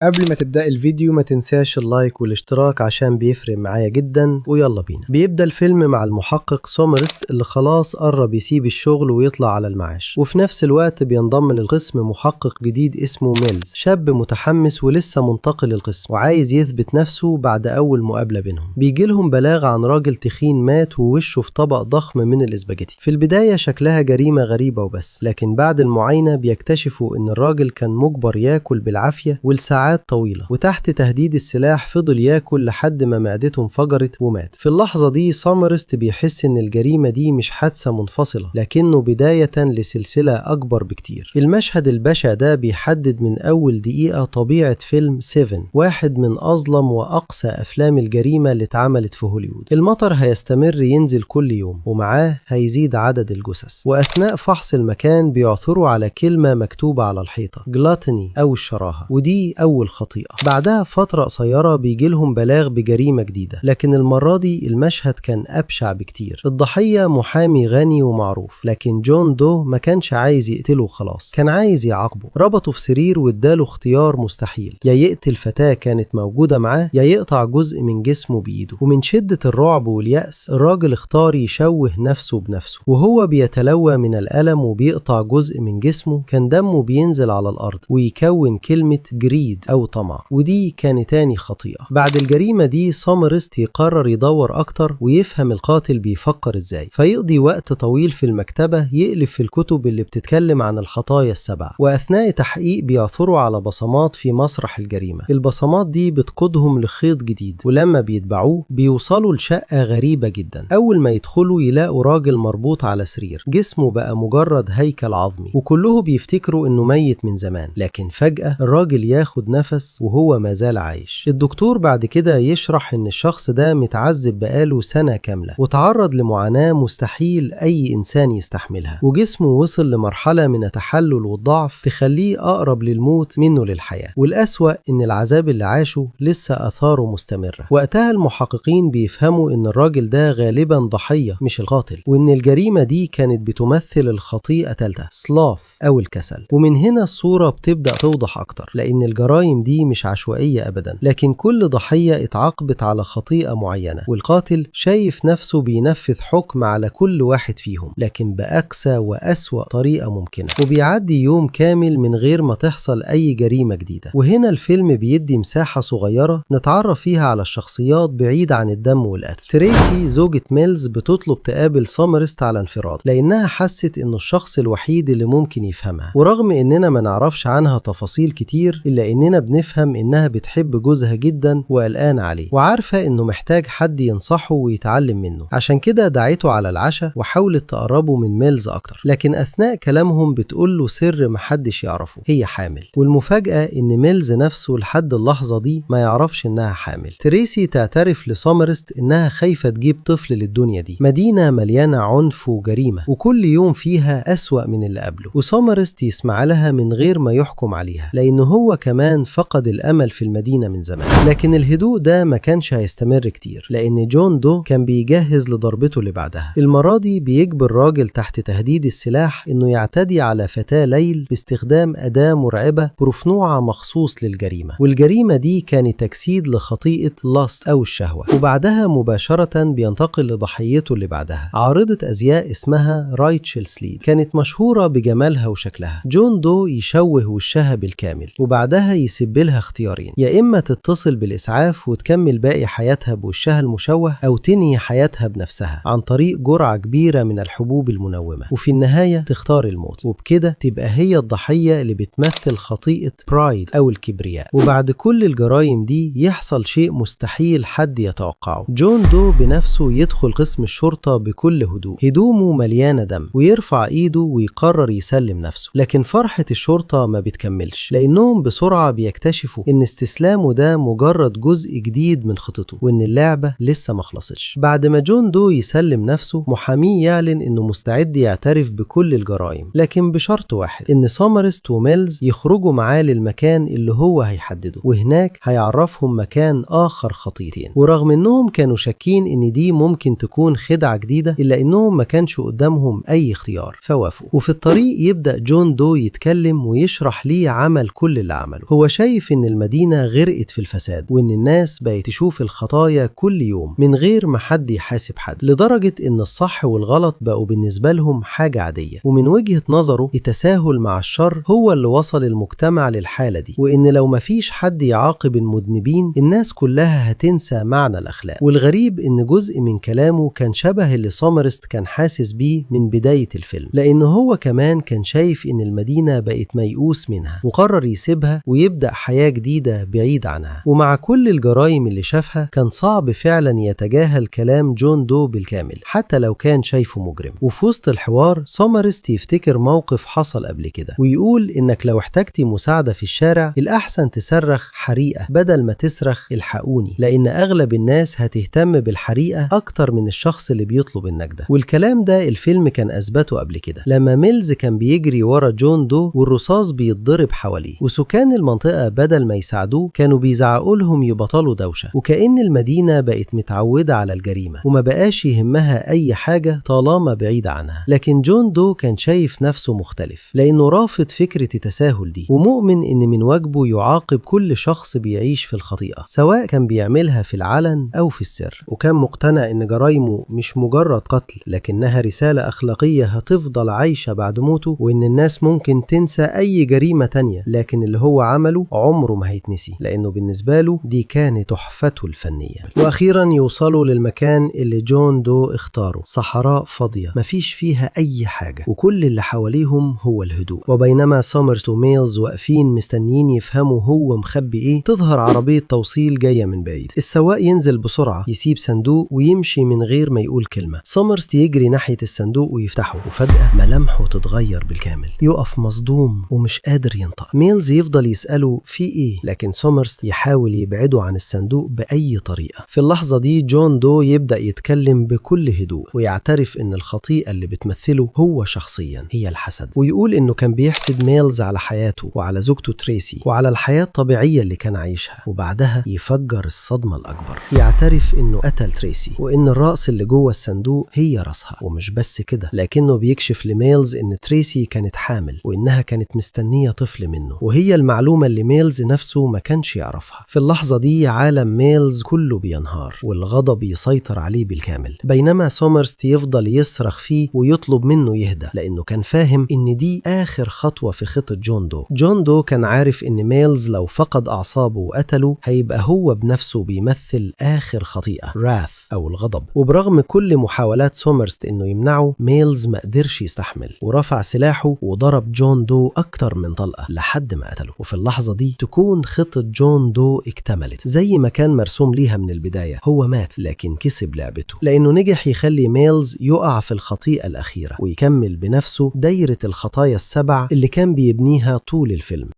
قبل ما تبدأ الفيديو ما تنساش اللايك والاشتراك عشان بيفرق معايا جدا. ويلا بينا. بيبدأ الفيلم مع المحقق سومرست اللي خلاص قرب يسيب الشغل ويطلع على المعاش، وفي نفس الوقت بينضم للقسم محقق جديد اسمه ميلز، شاب متحمس ولسه منتقل القسم وعايز يثبت نفسه بعد أول مقابلة بينهم. بيجيلهم بلاغ عن راجل تخين مات ووشه في طبق ضخم من الاسباجيتي. في البداية شكلها جريمة غريبة وبس، لكن بعد المعاينة بيكتشفوا ان الراجل كان مجبر ياكل بالعافية والساعات طويلة، وتحت تهديد السلاح فضل ياكل لحد ما معدته انفجرت ومات. في اللحظة دي سومرست بيحس ان الجريمة دي مش حادثة منفصلة، لكنه بداية لسلسلة اكبر بكتير. المشهد البشع ده بيحدد من اول دقيقة طبيعة فيلم 7، واحد من اظلم واقسى افلام الجريمة اللي اتعملت في هوليوود. المطر هيستمر ينزل كل يوم، ومعاه هيزيد عدد الجثث، واثناء فحص المكان بيعثروا على كلمة مكتوبة على الحيطة، جلاتني او الشراهة، ودي اول خطيئة. بعدها فترة قصيرة بيجيلهم بلاغ بجريمة جديدة، لكن المرة دي المشهد كان أبشع بكتير. الضحية محامي غني ومعروف، لكن جون دو ما كانش عايز يقتله خلاص، كان عايز يعاقبه. ربطه في سرير واداله اختيار مستحيل، يا يقتل فتاة كانت موجودة معاه، يا يقطع جزء من جسمه بإيده. ومن شدة الرعب واليأس الراجل اختار يشوه نفسه بنفسه، وهو بيتلوى من الألم وبيقطع جزء من جسمه كان دمه بينزل على الأرض ويكون كلمة جريد أو طمع، ودي كانت تاني خطيئة. بعد الجريمة دي سومرست يقرر يدور أكتر ويفهم القاتل بيفكر إزاي، فيقضي وقت طويل في المكتبة يقلب في الكتب اللي بتتكلم عن الخطايا السبع. وأثناء تحقيق بيعثروا على بصمات في مسرح الجريمة. البصمات دي بتقودهم لخيط جديد، ولما بيتبعوه بيوصلوا لشقة غريبة جدا. أول ما يدخلوا يلاقوا راجل مربوط على سرير، جسمه بقى مجرد هيكل عظمي، وكلهم بيفتكروا إنه ميت من زمان. لكن فجأة الراجل ياخد نفس وهو ما زال عايش. الدكتور بعد كده يشرح ان الشخص ده متعذب بقاله سنة كاملة، وتعرض لمعاناة مستحيل اي انسان يستحملها، وجسمه وصل لمرحلة من التحلل والضعف تخليه اقرب للموت منه للحياة. والاسوأ ان العذاب اللي عاشه لسه اثاره مستمرة. وقتها المحققين بيفهموا ان الراجل ده غالبا ضحية مش القاتل، وان الجريمة دي كانت بتمثل الخطيئة تالتة، سلاف او الكسل. ومن هنا الصورة بتبدأ توضح اكتر، لان الجرائم دي مش عشوائية أبدا، لكن كل ضحية اتعاقبت على خطيئة معينة، والقاتل شايف نفسه بينفذ حكم على كل واحد فيهم، لكن بأقسى وأسوأ طريقة ممكنة. وبيعدي يوم كامل من غير ما تحصل أي جريمة جديدة. وهنا الفيلم بيدي مساحة صغيرة نتعرف فيها على الشخصيات بعيد عن الدم والقتل. تريسي زوجة ميلز بتطلب تقابل سومرست على انفراد، لأنها حست إنه الشخص الوحيد اللي ممكن يفهمها. ورغم إننا ما نعرفش عنها تفاصيل كتير، إلا إننا بنفهم إنها بتحب جوزها جدا وقلقان عليه، وعارفة إنه محتاج حد ينصحه ويتعلم منه. عشان كده دعيته على العشاء وحاولت تقربه من ميلز أكتر، لكن أثناء كلامهم بتقول له سر محدش يعرفه، هي حامل. والمفاجأة إن ميلز نفسه لحد اللحظة دي ما يعرفش إنها حامل. تريسي تعترف لسومرست إنها خايفة تجيب طفل للدنيا دي، مدينة مليانة عنف وجريمة، وكل يوم فيها أسوأ من اللي قبله. وسومرست يسمع لها من غير ما يحكم عليها، لأنه هو كمان فقد الأمل في المدينة من زمان. لكن الهدوء ده ما كانش هيستمر كتير، لأن جون دو كان بيجهز لضربته اللي بعدها. المرة دي بيجبر راجل تحت تهديد السلاح إنه يعتدي على فتاة ليل باستخدام أداة مرعبة برفنوعة مخصوص للجريمة. والجريمة دي كانت تجسيد لخطيئة لاست أو الشهوة. وبعدها مباشرة بينتقل لضحيته اللي بعدها، عارضة أزياء اسمها رايتشل سليد، كانت مشهورة بجمالها وشكلها. جون دو يشوه وشها بالكامل، وبعدها يسيب لها اختيارين، يا إما تتصل بالإسعاف وتكمل باقي حياتها بوشها المشوه، أو تنهي حياتها بنفسها عن طريق جرعة كبيرة من الحبوب المنومة، وفي النهاية تختار الموت. وبكده تبقى هي الضحية اللي بتمثل خطيئة برايد أو الكبرياء. وبعد كل الجرائم دي يحصل شيء مستحيل حد يتوقعه. جون دو بنفسه يدخل قسم الشرطة بكل هدوء، هدومه مليانة دم، ويرفع إيده ويقرر يسلم نفسه. لكن فرحة الشرطة ما بتكملش، لأنهم بسرعة بيكتشفوا إن استسلامه ده مجرد جزء جديد من خطته، وإن اللعبة لسه ما خلصتش. بعد ما جون دو يسلم نفسه، محاميه يعلن إنه مستعد يعترف بكل الجرائم، لكن بشرط واحد، إن سومرست وميلز يخرجوا معاه للمكان اللي هو هيحدده، وهناك هيعرفهم مكان آخر خطيتين. ورغم إنهم كانوا شاكين إن دي ممكن تكون خدعة جديدة، إلا إنهم ما كانش قدامهم أي اختيار، فوافقوا. وفي الطريق يبدأ جون دو يتكلم ويشرح ليه عمل كل اللي عمله. هو شايف إن المدينة غرقت في الفساد، وإن الناس بقت تشوف الخطايا كل يوم من غير ما حد يحاسب حد، لدرجة إن الصح والغلط بقوا بالنسبة لهم حاجة عادية. ومن وجهة نظره التساهل مع الشر هو اللي وصل المجتمع للحالة دي، وإن لو مفيش حد يعاقب المذنبين الناس كلها هتنسى معنى الأخلاق. والغريب إن جزء من كلامه كان شبه اللي سومرست كان حاسس بيه من بداية الفيلم، لأنه هو كمان كان شايف إن المدينة بقت ميؤوس منها وقرر يسيبها ويبدأ حياة جديدة بعيد عنها. ومع كل الجرائم اللي شافها كان صعب فعلا يتجاهل كلام جون دو بالكامل حتى لو كان شايفه مجرم. وفي وسط الحوار سومرست يفتكر موقف حصل قبل كده ويقول إنك لو احتجتي مساعدة في الشارع الأحسن تصرخ حريقة بدل ما تصرخ الحقوني، لأن أغلب الناس هتهتم بالحريقة أكتر من الشخص اللي بيطلب النجدة. والكلام ده الفيلم كان أثبته قبل كده لما ميلز كان بيجري ورا جون دو والرصاص بيتضرب حواليه، وسكان المنطقة بدل ما يساعدوه كانوا بيزعقوا لهم يبطلوا دوشة، وكأن المدينة بقت متعودة على الجريمة وما بقاش يهمها أي حاجة طالما بعيدة عنها. لكن جون دو كان شايف نفسه مختلف لأنه رافض فكرة التساهل دي، ومؤمن إن من واجبه يعاقب كل شخص بيعيش في الخطيئة سواء كان بيعملها في العلن أو في السر. وكان مقتنع إن جرايمه مش مجرد قتل لكنها رسالة أخلاقية هتفضل عايشة بعد موته، وإن الناس ممكن تنسى أي جريمة تانية لكن اللي هو عمله عمره ما هيتنسي، لأنه بالنسبة له دي كانت تحفته الفنية. وأخيرا يوصلوا للمكان اللي جون دو اختاره، صحراء فاضية مفيش فيها أي حاجة وكل اللي حواليهم هو الهدوء. وبينما سومرست وميلز واقفين مستنيين يفهموا هو مخبي إيه تظهر عربية توصيل جاية من بعيد. السواق ينزل بسرعة يسيب صندوق ويمشي من غير ما يقول كلمة. سومرست يجري ناحية الصندوق ويفتحه، وفجأة ملامحه تتغير بالكامل، يقف مصدوم ومش قادر ينطق. ميلز يفضل يسأله في إيه، لكن سومرست يحاول يبعده عن الصندوق بأي طريقة. في اللحظة دي جون دو يبدأ يتكلم بكل هدوء ويعترف إن الخطيئة اللي بتمثله هو شخصيا هي الحسد، ويقول إنه كان بيحسد ميلز على حياته وعلى زوجته تريسي وعلى الحياة الطبيعية اللي كان عايشها. وبعدها يفجر الصدمة الأكبر، يعترف إنه قتل تريسي وإن الرأس اللي جوه الصندوق هي رأسها. ومش بس كده، لكنه بيكشف لميلز إن تريسي كانت حامل وإنها كانت مستنية طفل منه، وهي المعلومة اللي ميلز نفسه ما كانش يعرفها. في اللحظة دي عالم ميلز كله بينهار والغضب يسيطر عليه بالكامل، بينما سومرست يفضل يصرخ فيه ويطلب منه يهدى لأنه كان فاهم إن دي آخر خطوة في خطة جون دو. جون دو كان عارف إن ميلز لو فقد أعصابه وقتله هيبقى هو بنفسه بيمثل آخر خطيئة، راث أو الغضب. وبرغم كل محاولات سومرست إنه يمنعه، ميلز ما قدرش يستحمل ورفع سلاحه وضرب جون دو أكتر من طلقة لحد ما قتله. وفي اللحظة دي تكون خطة جون دو اكتملت زي ما كان مرسوم ليها من البداية. هو مات لكن كسب لعبته، لأنه نجح يخلي ميلز يقع في الخطيئة الأخيرة ويكمل بنفسه دايرة الخطايا السبع اللي كان بيبنيها طول الفيلم.